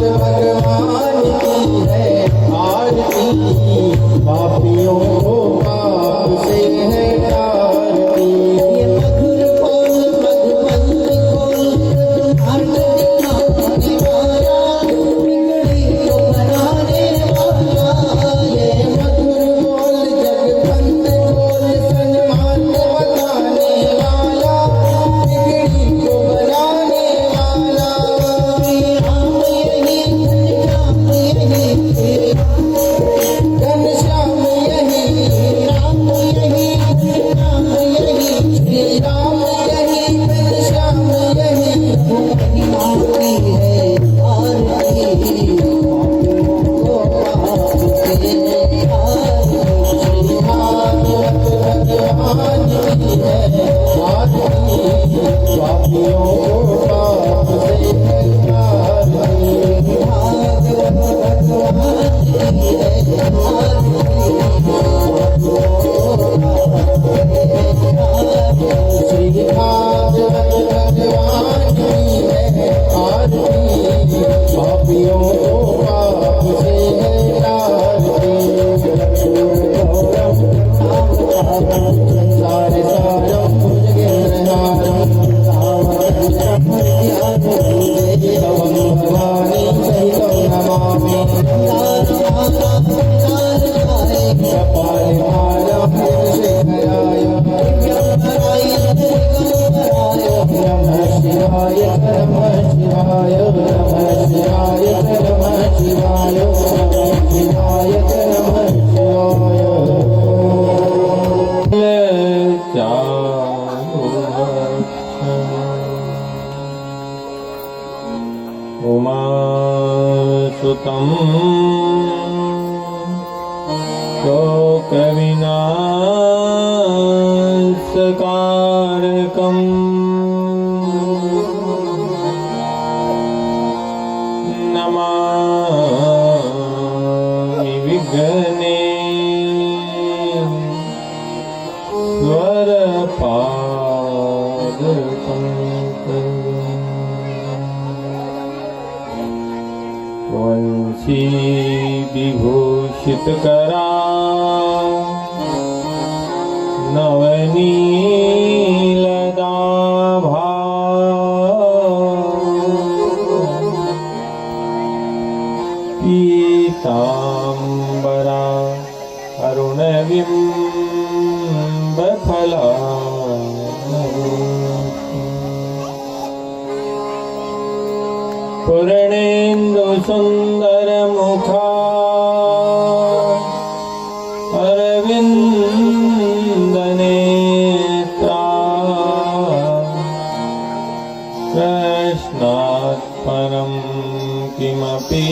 भगवान की है आरती, पापियों को पाप से है तारती। ये मधुर बोल मधुबंद बोल आरती दिखाने वाला, बिगड़ी को बनाने वाला। ये मधुर बोल जगबंद बोल सन्मान बताने वाला, बिगड़ी को बनाने वाला। राम यही घनश्याम यही, घनश्याम यही, राम यही घनश्याम यही, श्री राम यही घनश्याम यही। महिमा की है आरती, को पाप से आरती। भागवत भगवान की है आरती, पापियों को पाप से आरती। भागवत भगवान की है आरती, श्री भागवत भगवान की है आरती, पापियों को पाप से है आरती। संसार सारम भुजगेन्द्रहारम, तवं भवानी सहितं नमामि। कपालभारं शेखराय, नमः शिवाय नमः शिवाय नमः शिवाय नमः शिवाय नमः शिवाय नमः शिवाय। उमासुतं शोकविनाशकारकम् नमामि विघ्नेश्वरपादपङ्कजम्। वंशी विभूषितकरा नवनीलदाभा, पीताम्बरा अरुणबिम्बफला, पूर्णेन्दुसुन्दरमुखा अरविन्दनेत्रा, कृष्णात् परं किमपि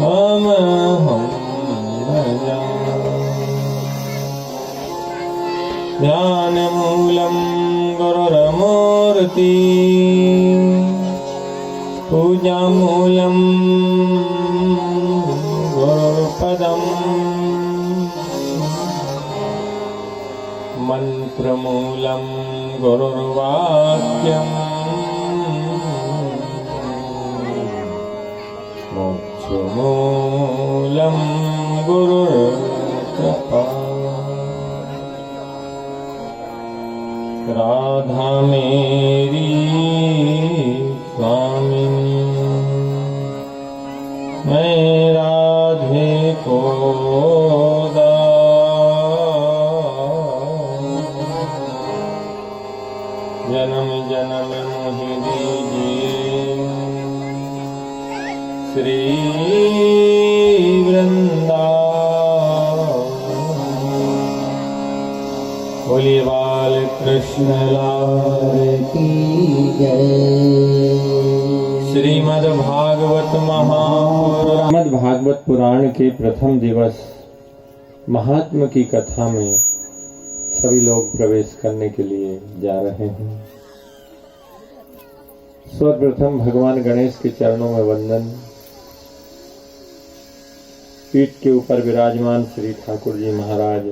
तमहं भजामि। ध्यानमूलं गुरुरमूर्ति, पूजामूलं गुरुपदम्, मन्त्रमूलं गुरुर्वाक्यम्, मोक्षमूलं गुरुर्कृपा। राधा मेरी स्वामिनी, मैं राधे को जन्म जन्म मोहि दीजिए, श्री वृंदावन। बोलिए बाल कृष्ण लाल की जय। श्रीमद् भागवत पुराण के प्रथम दिवस महात्मा की कथा में सभी लोग प्रवेश करने के लिए जा रहे हैं। सर्वप्रथम भगवान गणेश के चरणों में वंदन। पीठ के ऊपर विराजमान श्री ठाकुर जी महाराज,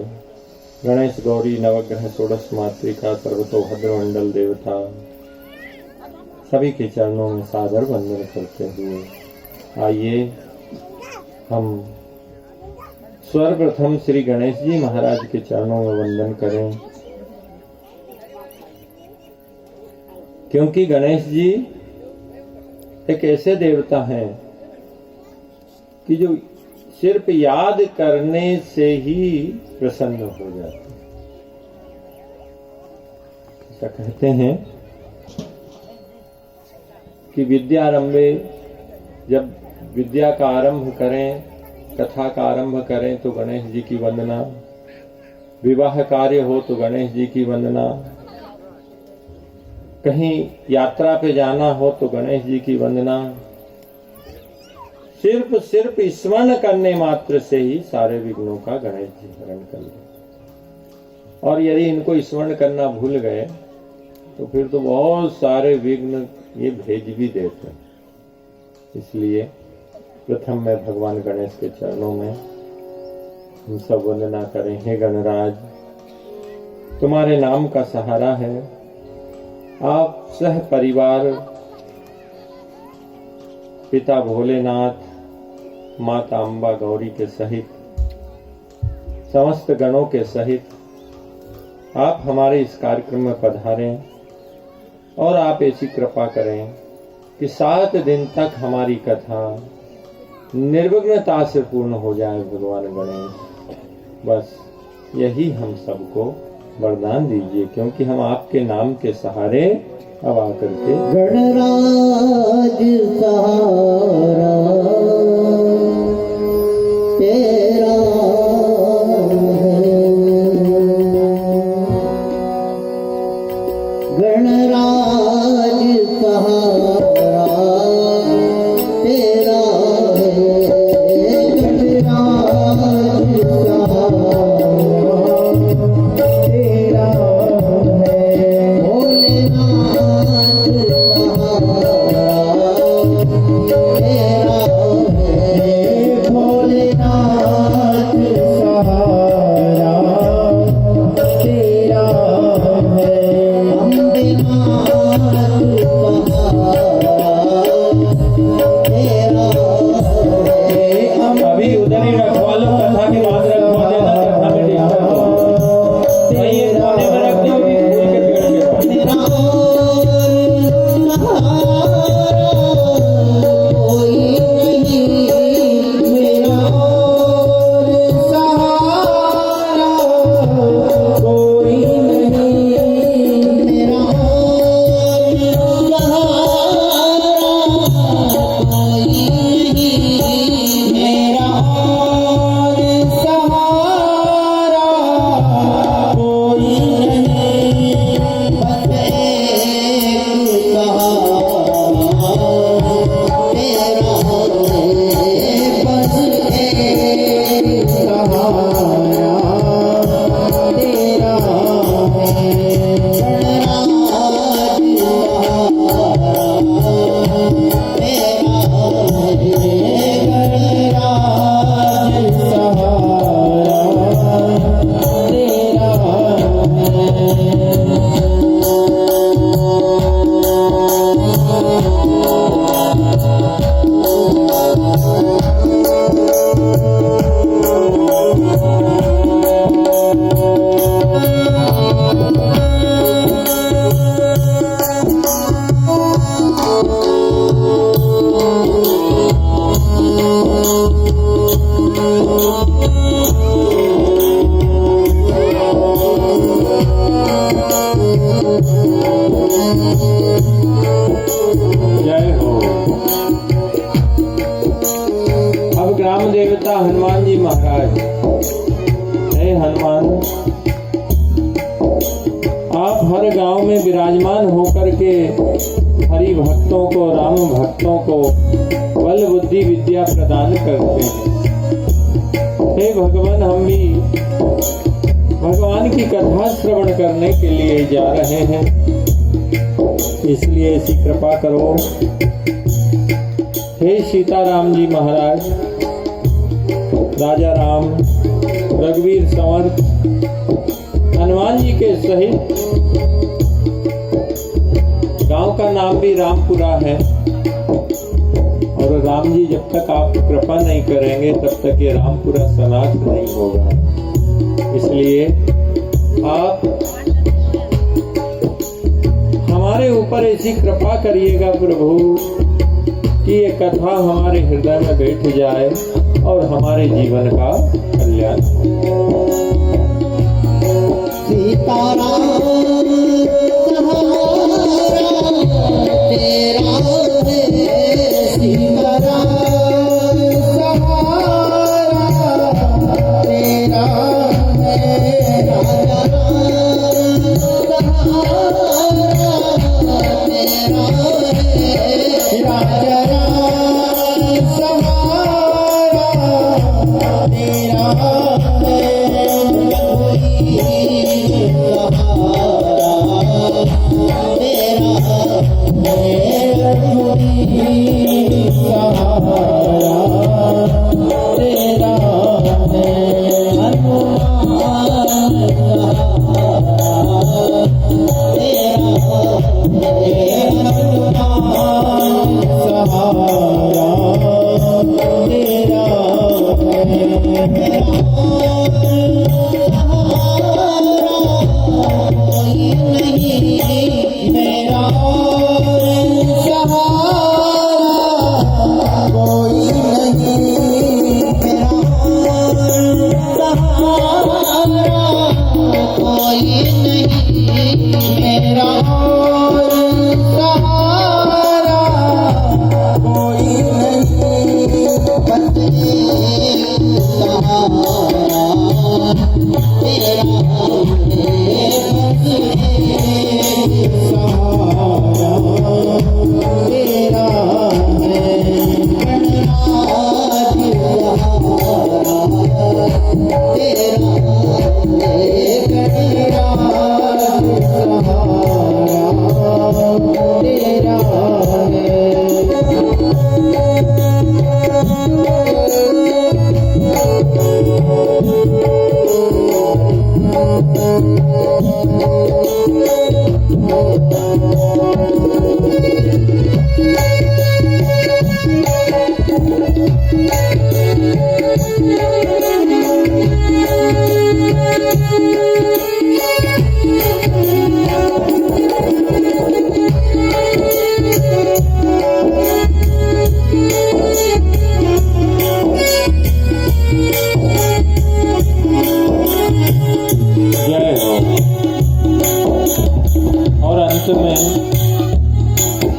गणेश गौरी नवग्रह षोडश मातृका सर्वतोभद्र मंडल देवता, सभी के चरणों में सादर वंदन करते हुए आइए हम सर्वप्रथम श्री गणेश जी महाराज के चरणों में वंदन करें, क्योंकि गणेश जी एक ऐसे देवता हैं कि जो सिर्फ याद करने से ही प्रसन्न हो जाते हैं। ऐसा कहते हैं कि विद्यारंभे, जब विद्या का आरंभ करें, कथा का आरंभ करें तो गणेश जी की वंदना, विवाह कार्य हो तो गणेश जी की वंदना, कहीं यात्रा पे जाना हो तो गणेश जी की वंदना। सिर्फ स्मरण करने मात्र से ही सारे विघ्नों का गणेश जी हरण कर ले। और यदि इनको स्मरण करना भूल गए तो फिर तो बहुत सारे विघ्न ये भेज भी देते। इसलिए प्रथम मैं भगवान गणेश के चरणों में हम सब वंदना करें। हे गणराज, तुम्हारे नाम का सहारा है। आप सह परिवार पिता भोलेनाथ, माता अम्बा गौरी के सहित समस्त गणों के सहित आप हमारे इस कार्यक्रम में पधारें और आप ऐसी कृपा करें कि 7 दिन तक हमारी कथा निर्विघ्नता से पूर्ण हो जाए। भगवान गणेश, बस यही हम सबको वरदान दीजिए, क्योंकि हम आपके नाम के सहारे अब आकर के गणराज सहारा तेरा है, गणराज सहारा तेरा है, गणराज विराजमान होकर के हरि भक्तों को, राम भक्तों को बल बुद्धि विद्या प्रदान करते हैं। हे भगवान, हम भी भगवान की कथा श्रवण करने के लिए जा रहे हैं, इसलिए ऐसी कृपा करो। हे सीताराम जी महाराज, राजा राम, रघुवीर समर्थ, हनुमान जी के सहित गांव का नाम भी रामपुरा है। और राम जी जब तक आप कृपा नहीं करेंगे तब तक ये रामपुरा समाप्त नहीं होगा। इसलिए आप हमारे ऊपर ऐसी कृपा करिएगा प्रभु कि ये कथा हमारे हृदय में बैठ जाए और हमारे जीवन का कल्याण हो। सीताराम तेरा है सीताराम सहारा तेरा है राजा राम सहारा तेरा है राजा राम सहारा तेरा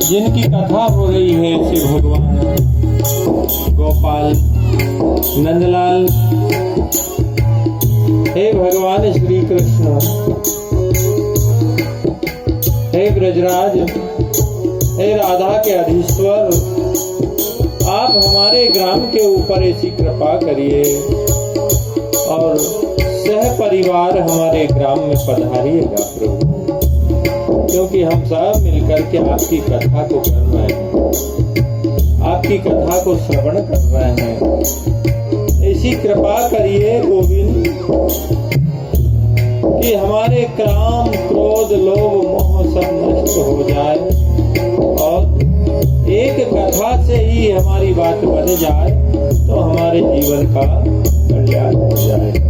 जिनकी कथा हो रही है श्री भगवान गोपाल नंदलाल, हे भगवान श्री कृष्ण, हे ब्रजराज, हे राधा के अधीश्वर, आप हमारे ग्राम के ऊपर ऐसी कृपा करिए और सह परिवार हमारे ग्राम में पधारिएगा प्रभु, क्योंकि हम सब मिलकर के आपकी कथा को कर रहे हैं, आपकी कथा को श्रवण कर रहे हैं। ऐसी कृपा करिए गोविंद कि हमारे काम, क्रोध, लोभ, मोह सब नष्ट हो जाए और एक कथा से ही हमारी बात बन जाए तो हमारे जीवन का कल्याण हो जाए।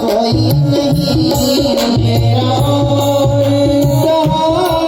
कोई नहीं मेरा सहारा।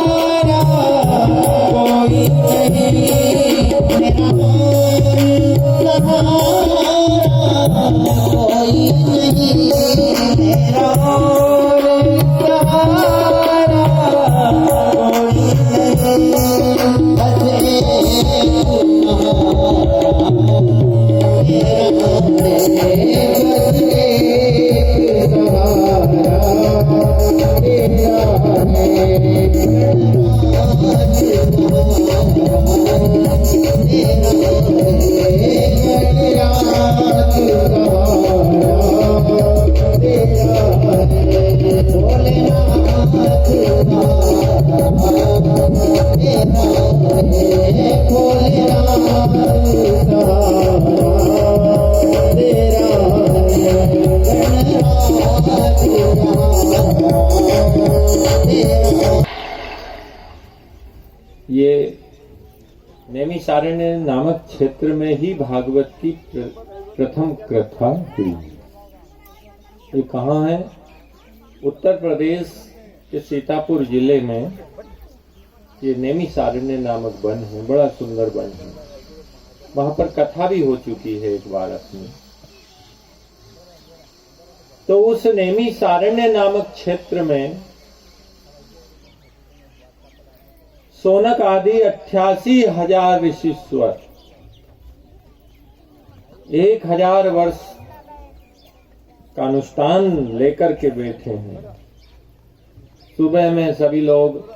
ये नैमिषारण्य नामक क्षेत्र में ही भागवत की प्रथम कथा हुई। ये कहाँ है? उत्तर प्रदेश के सीतापुर जिले में ये नैमिषारण्य नामक वन है, बड़ा सुंदर वन है। वहां पर कथा भी हो चुकी है एक बार अपनी। तो उस नैमिषारण्य नामक क्षेत्र में सोनक आदि 88,000 ऋषीश्वर 1,000 वर्ष का अनुष्ठान लेकर के बैठे हैं। सुबह में सभी लोग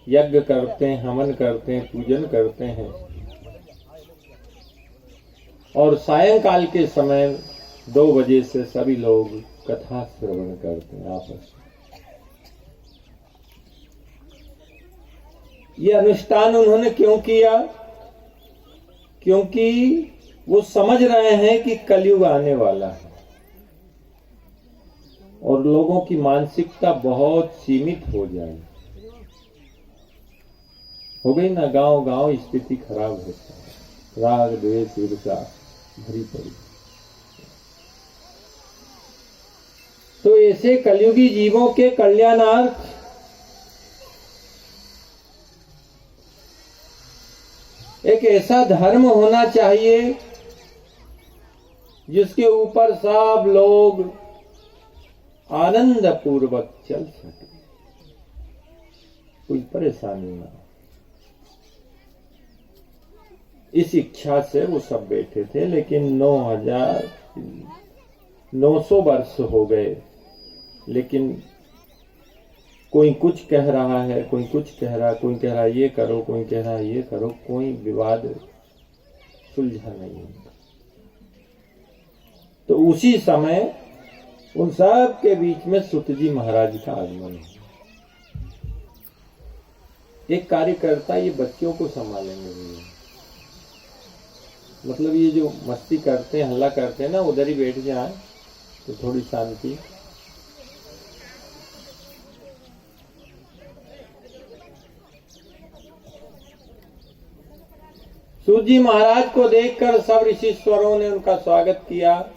यज्ञ करते हैं, हवन करते हैं, पूजन करते हैं और सायंकाल के समय 2 बजे से सभी लोग कथा श्रवण करते हैं आपस में। ये अनुष्ठान उन्होंने क्यों किया? क्योंकि वो समझ रहे हैं कि कलयुग आने वाला है और लोगों की मानसिकता बहुत सीमित हो जाए। हो गई ना, गांव गांव स्थिति खराब होता है, राग द्वेष ईर्ष्या भरी पड़ी। तो ऐसे कलयुगी जीवों के कल्याणार्थ एक ऐसा धर्म होना चाहिए जिसके ऊपर सब लोग आनंद पूर्वक चल सके, कोई परेशानी ना। इस इच्छा से वो सब बैठे थे, लेकिन 9,900 वर्ष हो गए, लेकिन कोई कुछ कह रहा है, कोई कुछ कह रहा है, कोई कह रहा है ये करो, कोई कह रहा है ये करो, कोई विवाद सुलझा नहीं। तो उसी समय उन सब के बीच में सुत जी महाराज का आगमन है। एक कार्यकर्ता ये बच्चों को संभालेंगे भैया, मतलब ये जो मस्ती करते हैं, हल्ला करते हैं ना, उधर ही बैठ जाए तो थोड़ी शांति। सूत जी महाराज को देखकर सब ऋषीश्वरों ने उनका स्वागत किया,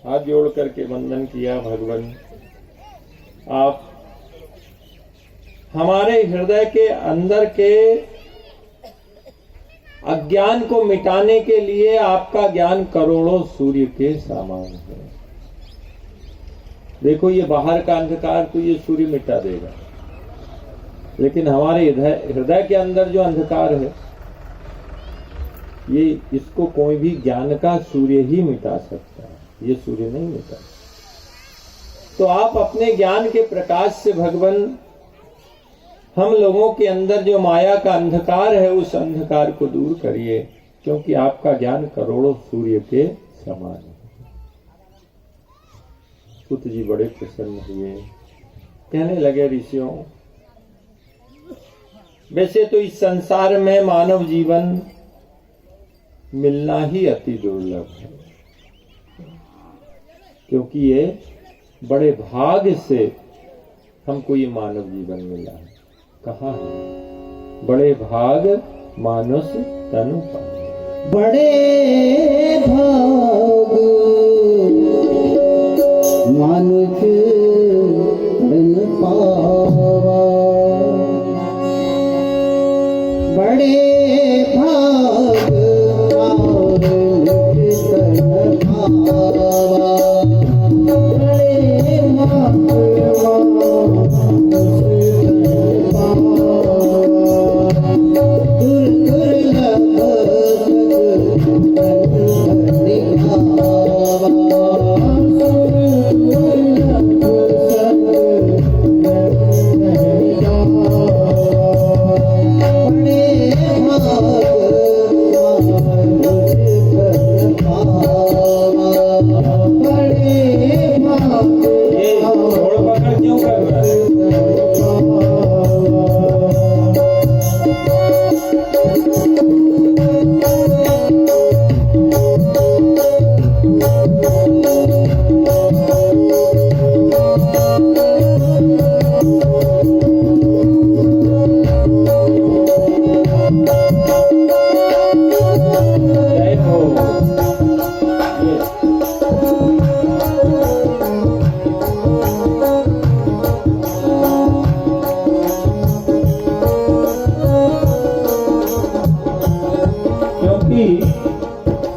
हाथ जोड़ करके वंदन किया। भगवान, आप हमारे हृदय के अंदर के अज्ञान को मिटाने के लिए आपका ज्ञान करोड़ों सूर्य के समान है। देखो ये बाहर का अंधकार तो ये सूर्य मिटा देगा, लेकिन हमारे हृदय के अंदर जो अंधकार है ये इसको कोई भी ज्ञान का सूर्य ही मिटा सकता है, ये सूर्य नहीं मिटा। तो आप अपने ज्ञान के प्रकाश से भगवान हम लोगों के अंदर जो माया का अंधकार है उस अंधकार को दूर करिए, क्योंकि आपका ज्ञान करोड़ों सूर्य के समान है। सूत जी बड़े प्रसन्न हुए, कहने लगे ऋषियों, वैसे तो इस संसार में मानव जीवन मिलना ही अति दुर्लभ है, क्योंकि ये बड़े भाग्य से हमको ये मानव जीवन मिला है। कहाँ है? बड़े भाग मानुष तनु पाए, बड़े भाग मानुष तन पावा। बड़े भाग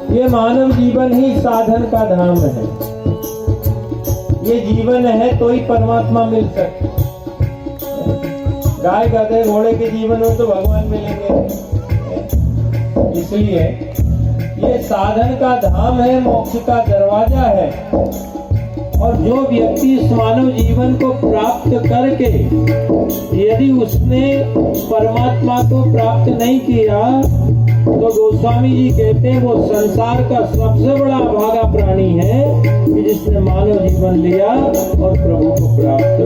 ये मानव जीवन ही साधन का धाम है। ये जीवन है तो ही परमात्मा मिल सकता। गाय गधे घोड़े के जीवन में तो भगवान मिलेंगे, इसलिए ये साधन का धाम है, मोक्ष का दरवाजा है। और जो व्यक्ति इस मानव जीवन को प्राप्त करके यदि उसने परमात्मा को प्राप्त नहीं किया तो गोस्वामी जी कहते हैं वो संसार का सबसे बड़ा अभागा प्राणी है कि जिसने मानव जीवन लिया और प्रभु को प्राप्त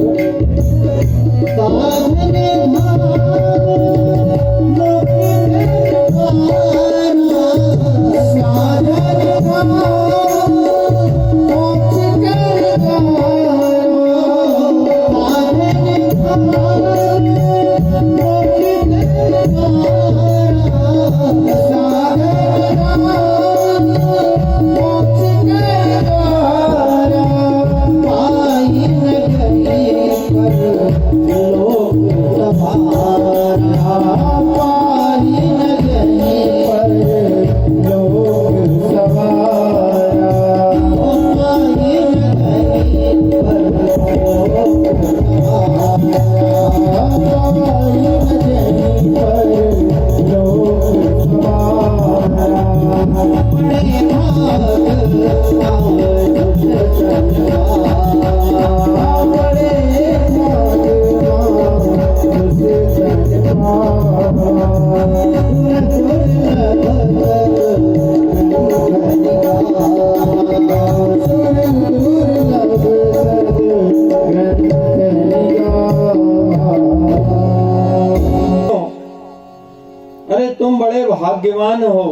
तुम बड़े भाग्यवान हो,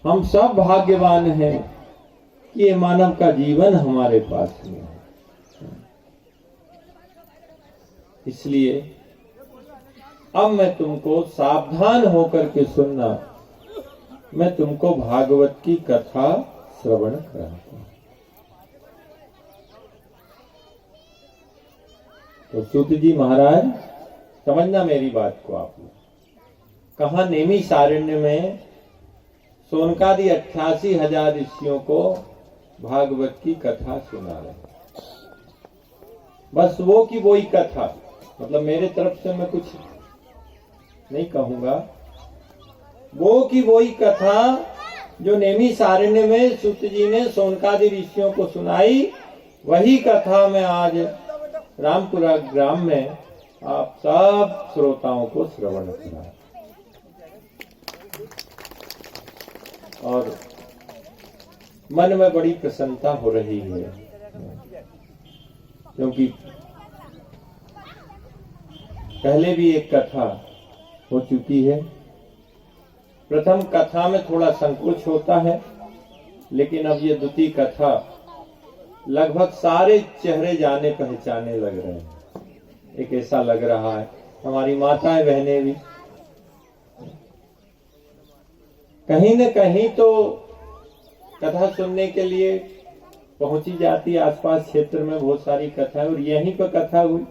हम सब भाग्यवान हैं कि ये मानव का जीवन हमारे पास में है। इसलिए अब मैं तुमको सावधान होकर के सुनना, मैं तुमको भागवत की कथा श्रवण कराता हूं। तो सूत जी महाराज समझना मेरी बात को आप लोग। कहा नेमी सारण्य में सोनकादि 88,000 ऋषियों को भागवत की कथा सुना रहे। बस वो की वही कथा, मतलब मेरे तरफ से मैं कुछ नहीं कहूंगा, वो की वही कथा जो नेमी सारण्य में सूत जी ने सोनकादि ऋषियों को सुनाई, वही कथा मैं आज रामपुरा ग्राम में आप सब श्रोताओं को श्रवण करा। और मन में बड़ी प्रसन्नता हो रही है, क्योंकि पहले भी एक कथा हो चुकी है। प्रथम कथा में थोड़ा संकोच होता है, लेकिन अब ये द्वितीय कथा लगभग सारे चेहरे जाने पहचाने लग रहे हैं। एक ऐसा लग रहा है हमारी माताएं बहनें भी कहीं न कहीं तो कथा सुनने के लिए पहुंची जाती। आसपास क्षेत्र में बहुत सारी कथा है और यहीं पर कथा हुई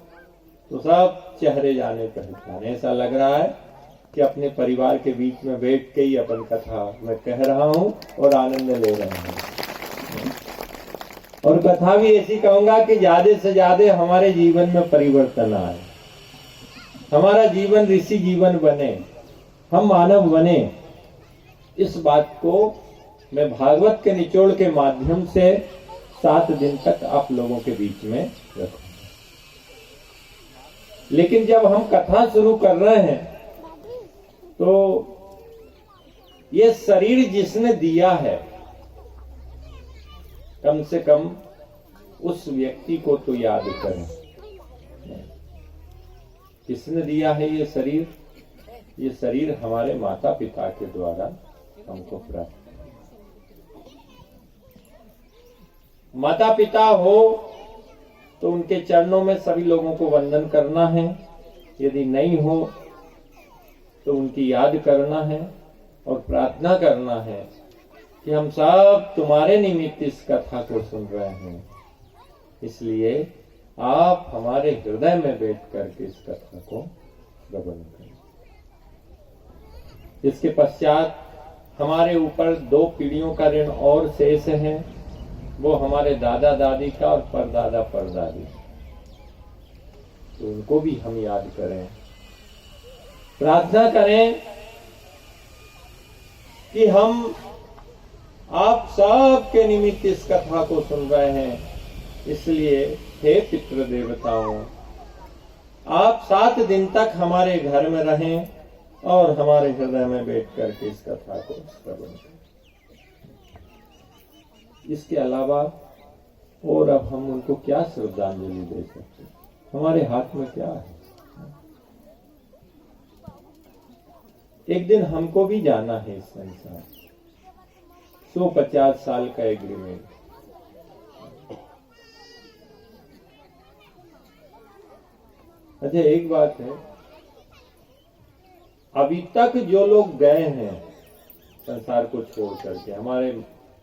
तो सब चेहरे जाने पहचाने। ऐसा लग रहा है कि अपने परिवार के बीच में बैठ के ही अपन कथा मैं कह रहा हूं और आनंद ले रहा हूं। और कथा भी ऐसी कहूंगा कि ज्यादा से ज्यादा हमारे जीवन में परिवर्तन आए, हमारा जीवन ऋषि जीवन बने, हम मानव बने। इस बात को मैं भागवत के निचोड़ के माध्यम से 7 दिन तक आप लोगों के बीच में रखूं। लेकिन जब हम कथा शुरू कर रहे हैं तो ये शरीर जिसने दिया है, कम से कम उस व्यक्ति को तो याद करें। किसने दिया है ये शरीर? ये शरीर हमारे माता पिता के द्वारा हमको प्राप्त। माता पिता हो तो उनके चरणों में सभी लोगों को वंदन करना है, यदि नहीं हो तो उनकी याद करना है और प्रार्थना करना है कि हम सब तुम्हारे निमित्त इस कथा को सुन रहे हैं, इसलिए आप हमारे हृदय में बैठ करके इस कथा को श्रवण करें। इसके पश्चात हमारे ऊपर 2 पीढ़ियों का ऋण और शेष है, वो हमारे दादा दादी का और परदादा परदादी, तो उनको भी हम याद करें, प्रार्थना करें कि हम आप सब के निमित्त इस कथा को सुन रहे हैं, इसलिए हे पितृ देवताओं, आप 7 दिन तक हमारे घर में रहें और हमारे हृदय में बैठ करके इस कथा को श्रवण करें। इसके अलावा और अब हम उनको क्या श्रद्धांजलि दे सकते? हमारे हाथ में क्या है? एक दिन हमको भी जाना है इस संसार। 150 साल का एग्रीमेंट। अच्छा, एक बात है, अभी तक जो लोग गए हैं संसार को छोड़ करके, हमारे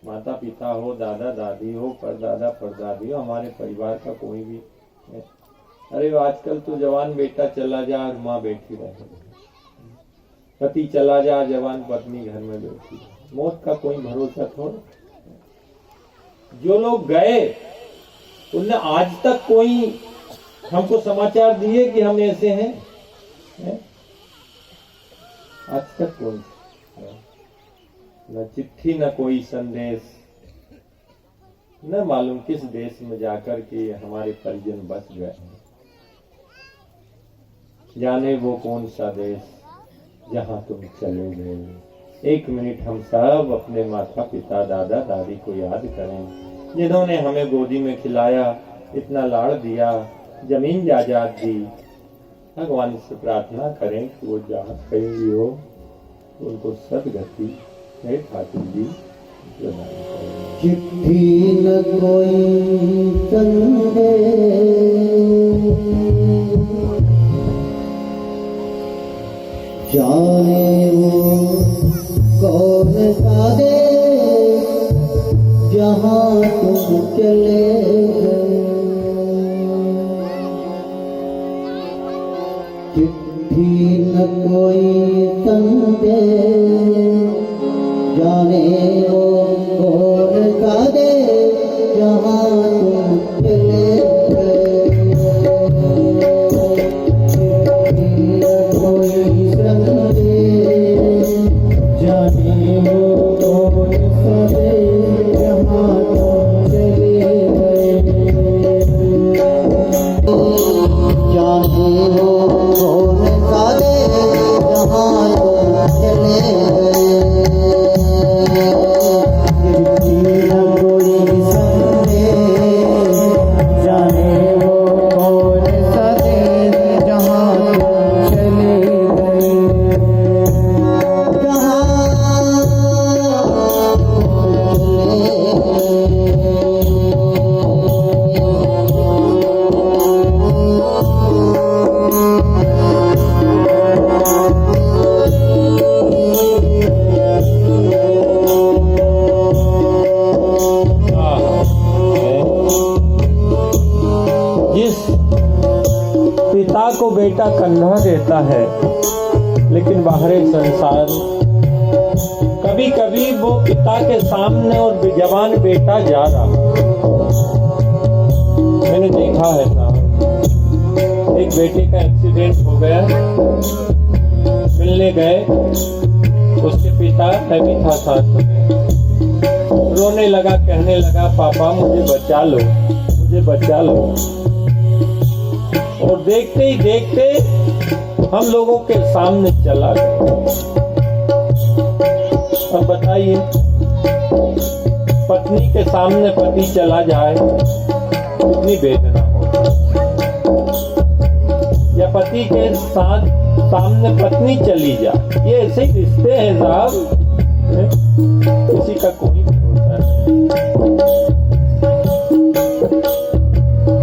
माता पिता हो, दादा दादी हो, परदादा परदादी हो, हमारे परिवार का कोई भी है। अरे आजकल तो जवान बेटा चला जा और माँ बैठी रहे, पति चला जा, जवान पत्नी घर में बैठी रहे, मौत का कोई भरोसा थोड़ा। जो लोग गए उनने आज तक कोई हमको समाचार दिए कि हम ऐसे हैं, है? आज तक कोई न चिट्ठी, न कोई संदेश, न मालूम किस देश में जाकर के हमारे परिजन बस गए, जाने वो कौन सा देश जहां तुम चले गए। 1 मिनट हम सब अपने माता पिता दादा दादी को याद करें, जिन्होंने हमें गोदी में खिलाया, इतना लाड़ दिया, जमीन जायदाद दी। भगवान से प्रार्थना करें कि वो जहाँ कहीं भी हो उनको सदगति है ठाकुर जी प्रदान करें। चिट्ठी न कोई संदेश, जाने वो कौन सा देश जहाँ तुम चले गए। चिट्ठी न कोई संदेश, जाने वो कौन सा देश जहाँ तुम चले गए। चिट्ठी न कोई संदेश, जाने वो कौन सा देश जहाँ तुम चले गए। जाने वो कौन सा देश जहाँ तुम चले गए। बाहरे संसार। कभी कभी वो पिता के सामने और बेजवान बेटा जा रहा, मैंने देखा है साहब। एक बेटे का एक्सीडेंट हो गया, मिलने गए, उसके पिता मैं भी था साथ में, रोने लगा, कहने लगा पापा मुझे बचा लो, मुझे बचा लो। और देखते ही देखते हम लोगों के सामने चला गया। अब बताइए, पत्नी के सामने पति चला जाए कितनी वेदना हो, या पति के साथ सामने पत्नी चली जाए। ये ऐसे ही रिश्ते हैं साहब, किसी का कोई भरोसा नहीं।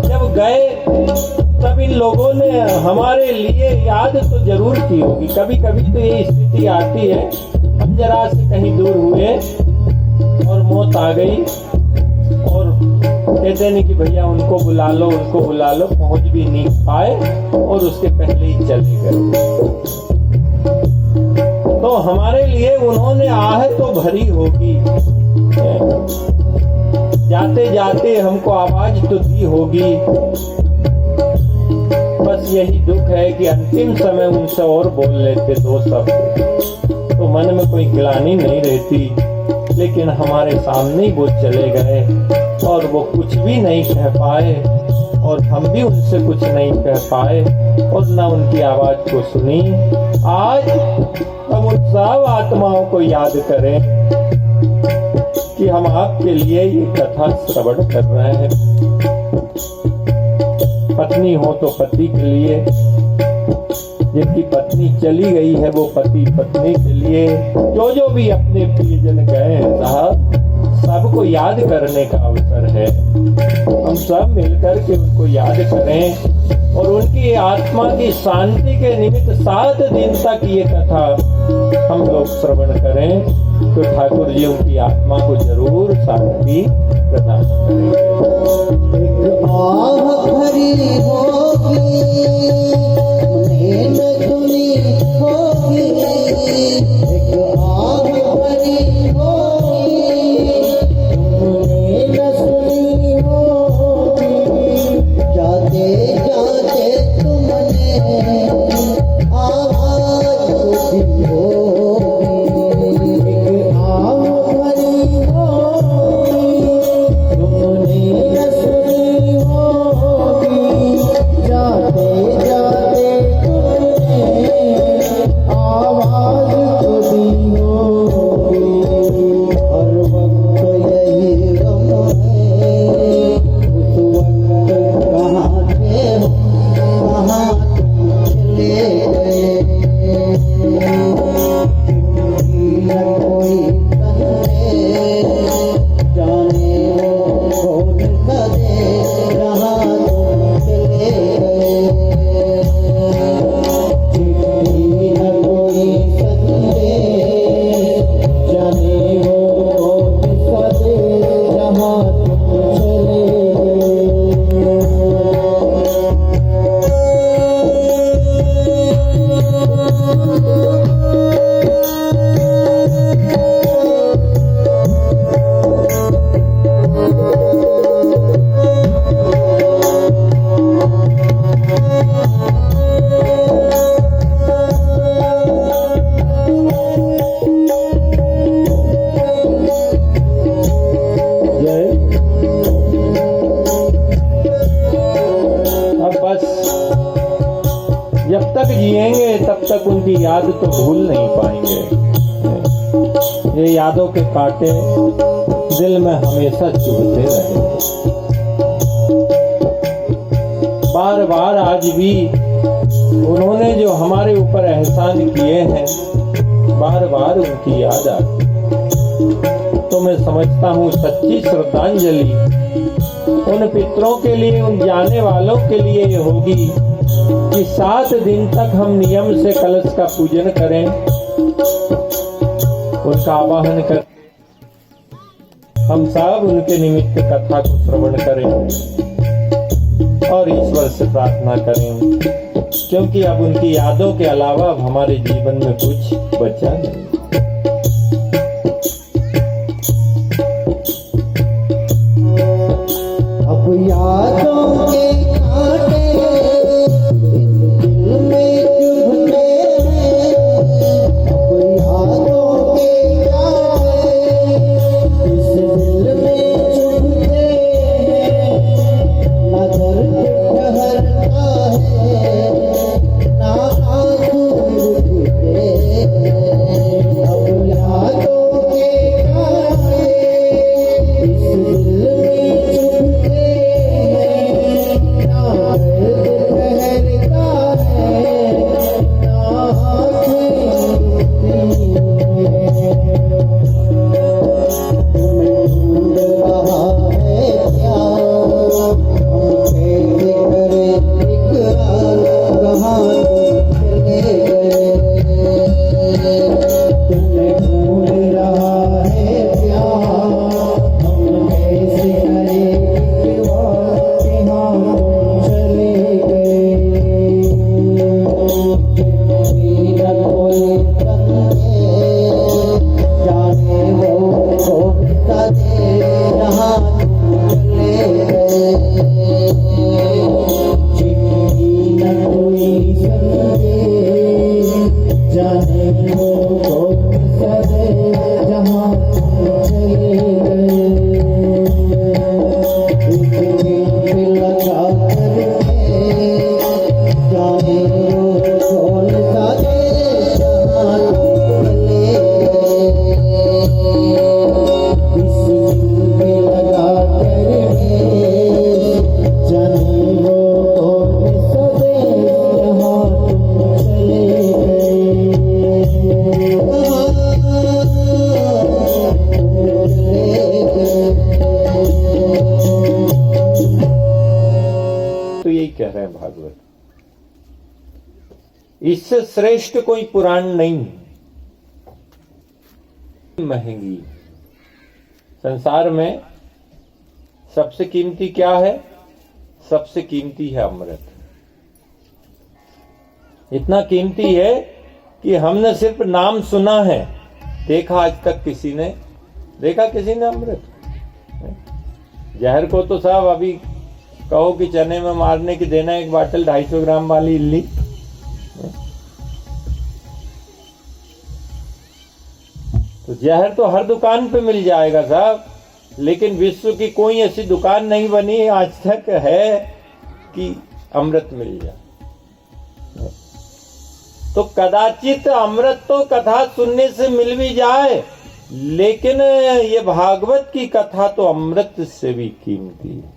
जब गए तब इन लोगों ने हमारे लिए याद तो जरूर की होगी। कभी कभी तो ये स्थिति आती है, हम जरा से कहीं दूर हुए और मौत आ गई और कहते नहीं कि भैया उनको बुला लो, उनको बुला लो, पहुंच भी नहीं पाए और उसके पहले ही चले गए। तो हमारे लिए उन्होंने आह तो भरी होगी, जाते जाते हमको आवाज तो दी होगी। बस यही दुख है कि अंतिम समय उनसे और बोल लेते दो शब्द तो मन में कोई गिलानी नहीं रहती, लेकिन हमारे सामने ही वो चले गए और वो कुछ भी नहीं कह पाए और हम भी उनसे कुछ नहीं कह पाए और न उनकी आवाज को सुनी। आज हम उन सब आत्माओं को याद करें कि हम आपके लिए ये कथा श्रवण कर रहे हैं। पत्नी हो तो पति के लिए, जिनकी पत्नी चली गई है वो पति पत्नी के लिए, जो भी अपने प्रियजन गए हैं साहब, सबको याद करने का अवसर है। हम सब मिलकर के उनको याद करें और उनकी आत्मा की शांति के निमित्त 7 दिन तक ये कथा हम लोग श्रवण करें, तो ठाकुर जी उनकी आत्मा को जरूर शांति प्रदान करेंगे। एक आह भरी होगी, उन्हें न सुनी होगी, एक आह भरी होगी, उन्हें न सुनी होगी, जाते जाते तुमने आवाज सुनी होगी, एक आह भरी होगी, तुमने न सुनी होगी, जाते जाते तुमने आवाज सुनी होगी। हर वक्त यही गम है, उस वक्त कहाँ थे हो, कहाँ तुम चले गए। न कोई संदेह, जाने वो कौन करे, जहाँ तुम चले गए। चिट्ठी न कोई संदेह, जाने वो कौन करे, जहाँ तुम चले गए। जय। अब बस जब तक जिएंगे तब तक उनकी याद तो भूल नहीं पाएंगे। ये यादों के कांटे दिल में हमेशा चुभते रहेंगे। बार बार आज भी उन्होंने जो हमारे ऊपर एहसान किए हैं, बार बार उनकी याद आती। तो मैं समझता हूँ सच्ची श्रद्धांजलि उन पितरों के लिए, उन जाने वालों के लिए ये होगी कि 7 दिन तक हम नियम से कलश का पूजन करें, उनका आवाहन करें, हम सब उनके निमित्त कथा को श्रवण करें और ईश्वर से प्रार्थना करें क्योंकि अब उनकी यादों के अलावा अब हमारे जीवन में कुछ बचा नहीं। अब यादों के कांटे दिल में चुभते हैं, अब यादों के कांटे इस दिल में चुभते हैं, ना दर्द ठहरता है ना आंसू रुकते हैं। अब यादों के कांटे इस दिल में चुभते हैं, ना दर्द ठहरता है ना आंखें रुकती हैं। तुम्हें ढूंढ रहा है प्यार, हम कैसे करें इकरार, कहाँ तुम चले गए। तुम्हें ढूंढ रहा है प्यार, हम कैसे करें इकरार, कहाँ तुम चले गए। मेरा कोई तन्ने जाने वो धोखा दे रहा, तुम चले गए। चिट्ठी न कोई समझे जाने वो धोखा दे जहाँ तुम चले गए। एक दिल लगा करके जाने वो धोखा दे जहाँ तुम चले गए। इस दिल पे लगा करके जाने वो धोखा दे जहाँ तुम चले गए। तो यही कह रहे हैं भागवत, इससे श्रेष्ठ कोई पुराण नहीं है। महंगी संसार में सबसे कीमती क्या है? सबसे कीमती है अमृत। इतना कीमती है कि हमने सिर्फ नाम सुना है, देखा आज तक किसी ने अमृत? जहर को तो साहब अभी कहो कि चने में मारने की देना एक बाटल 250 ग्राम वाली इल्ली, तो जहर तो हर दुकान पे मिल जाएगा साहब, लेकिन विश्व की कोई ऐसी दुकान नहीं बनी आज तक है कि अमृत मिल जाए। तो कदाचित अमृत तो कथा सुनने से मिल भी जाए, लेकिन ये भागवत की कथा तो अमृत से भी कीमती है।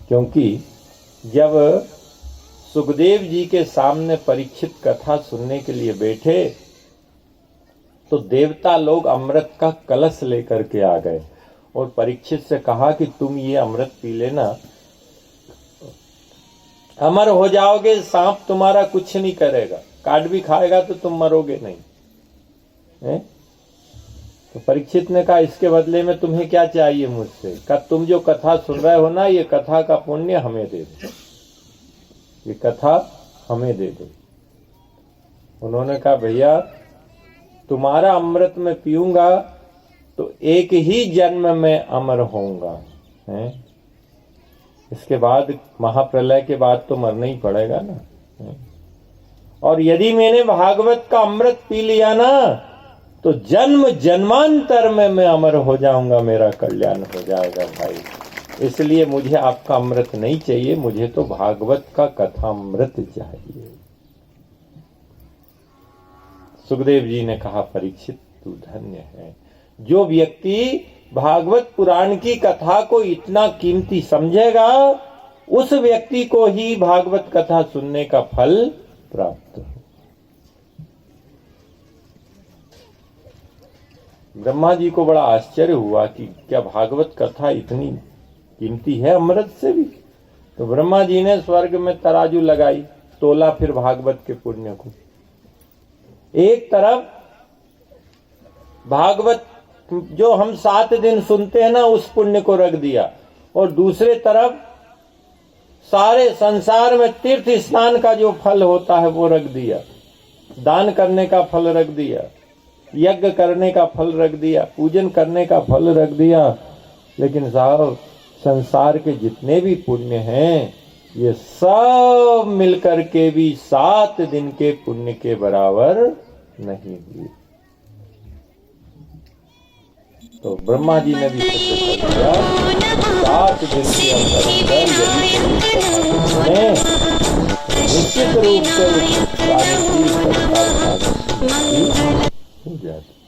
क्योंकि जब सुखदेव जी के सामने परीक्षित कथा सुनने के लिए बैठे तो देवता लोग अमृत का कलश लेकर के आ गए और परीक्षित से कहा कि तुम ये अमृत पी लेना, अमर हो जाओगे, सांप तुम्हारा कुछ नहीं करेगा, काट भी खाएगा तो तुम मरोगे नहीं है? तो परीक्षित ने कहा इसके बदले में तुम्हें क्या चाहिए मुझसे? कहा तुम जो कथा सुन रहे हो ना, ये कथा का पुण्य हमें दे दो, ये कथा हमें दे दो। उन्होंने कहा भैया तुम्हारा अमृत में पीऊंगा तो एक ही जन्म में अमर होऊंगा है? इसके बाद महाप्रलय के बाद तो मरना ही पड़ेगा ना है? और यदि मैंने भागवत का अमृत पी लिया ना तो जन्म जन्मांतर में मैं अमर हो जाऊंगा, मेरा कल्याण हो जाएगा भाई। इसलिए मुझे आपका अमृत नहीं चाहिए, मुझे तो भागवत का कथामृत चाहिए। सुखदेव जी ने कहा परीक्षित तू धन्य है, जो व्यक्ति भागवत पुराण की कथा को इतना कीमती समझेगा उस व्यक्ति को ही भागवत कथा सुनने का फल प्राप्त हो। ब्रह्मा जी को बड़ा आश्चर्य हुआ कि क्या भागवत कथा इतनी कीमती है अमृत से भी? तो ब्रह्मा जी ने स्वर्ग में तराजू लगाई, तोला फिर भागवत के पुण्य को। एक तरफ भागवत जो हम 7 दिन सुनते हैं ना, उस पुण्य को रख दिया, और दूसरे तरफ सारे संसार में तीर्थ स्नान का जो फल होता है वो रख दिया, दान करने का फल रख दिया, यज्ञ करने का फल रख दिया, पूजन करने का फल रख दिया। लेकिन साहब संसार के जितने भी पुण्य हैं ये सब मिलकर के भी 7 दिन के पुण्य के बराबर नहीं हुए। तो ब्रह्मा जी ने भी सिद्ध कर दिया 7 दिन के अंदर निश्चित रूप से हो जाती।